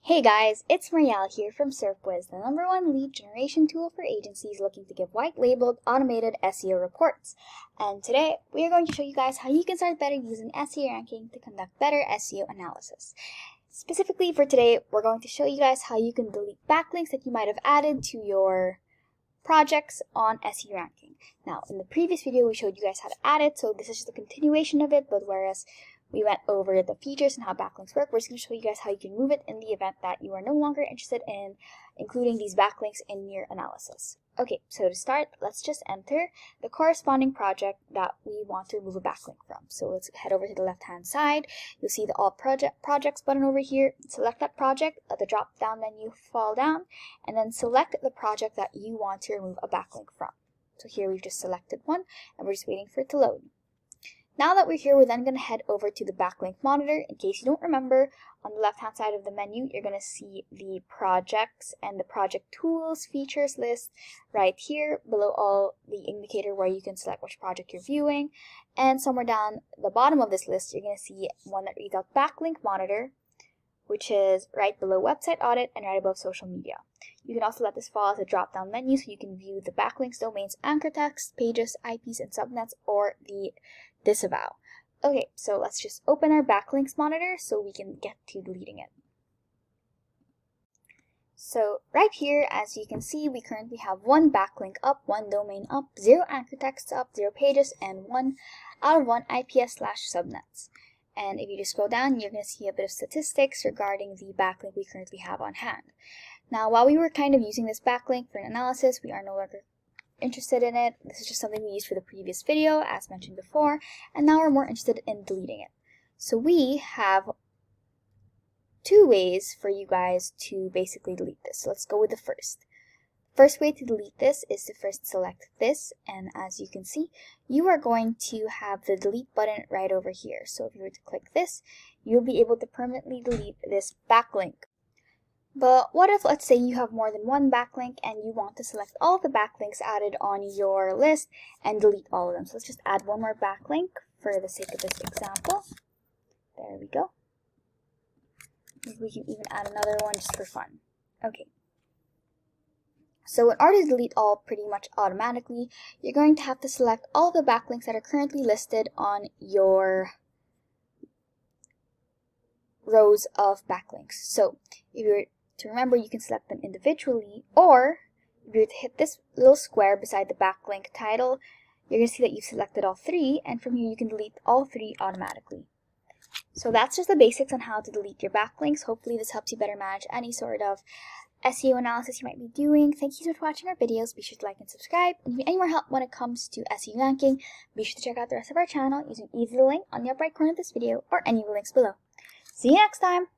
Hey guys, it's Marielle here from SERPWizz, the #1 lead generation tool for agencies looking to give white-labeled automated SEO reports. And today, we are going to show you guys how you can start better using SEO ranking to conduct better SEO analysis. Specifically for today, we're going to show you guys how you can delete backlinks that you might have added to your projects on SEO ranking. Now, in the previous video, we showed you guys how to add it, so this is just a continuation of it, but whereas we went over the features and how backlinks work, we're just going to show you guys how you can remove it in the event that you are no longer interested in including these backlinks in your analysis. Okay, so to start, let's just enter the corresponding project that we want to remove a backlink from. So let's head over to the left-hand side. You'll see the All Projects button over here. Select that project, let the drop-down menu fall down, and then select the project that you want to remove a backlink from. So here we've just selected one, and we're just waiting for it to load. Now that we're here, we're then going to head over to the Backlink Monitor. In case you don't remember, on the left-hand side of the menu, you're going to see the projects and the project tools features list right here below all the indicator where you can select which project you're viewing. And somewhere down the bottom of this list, you're going to see one that reads out Backlink Monitor, which is right below Website Audit and right above Social Media. You can also let this fall as a drop-down menu so you can view the backlinks, domains, anchor text, pages, IPs, and subnets, or the disavow. Okay, so let's just open our Backlinks Monitor so we can get to deleting it. So right here, as you can see, we currently have one backlink up, one domain up, 0 anchor text up, 0 pages, and 1 out of 1 IPS/subnets. And if you just scroll down, you're going to see a bit of statistics regarding the backlink we currently have on hand. Now, while we were kind of using this backlink for an analysis, we are no longer interested in it. This is just something we used for the previous video, as mentioned before, and now we're more interested in deleting it. So we have 2 ways for you guys to basically delete this. So let's go with the first. First way to delete this is to first select this, and as you can see, you are going to have the delete button right over here. So if you were to click this, you'll be able to permanently delete this backlink. But what if, let's say, you have more than one backlink and you want to select all the backlinks added on your list and delete all of them? So let's just add one more backlink for the sake of this example. There we go. Maybe we can even add another one just for fun. Okay. So in order to delete all pretty much automatically, you're going to have to select all the backlinks that are currently listed on your rows of backlinks. So if you were to remember, you can select them individually, or if you were to hit this little square beside the backlink title, you're going to see that you've selected all 3, and from here you can delete all 3 automatically. So that's just the basics on how to delete your backlinks. Hopefully this helps you better manage any sort of SEO analysis you might be doing. Thank you so much for watching our videos. Be sure to like and subscribe. And if you need any more help when it comes to SEO ranking, be sure to check out the rest of our channel using either the link on the upper right corner of this video or any of the links below. See you next time!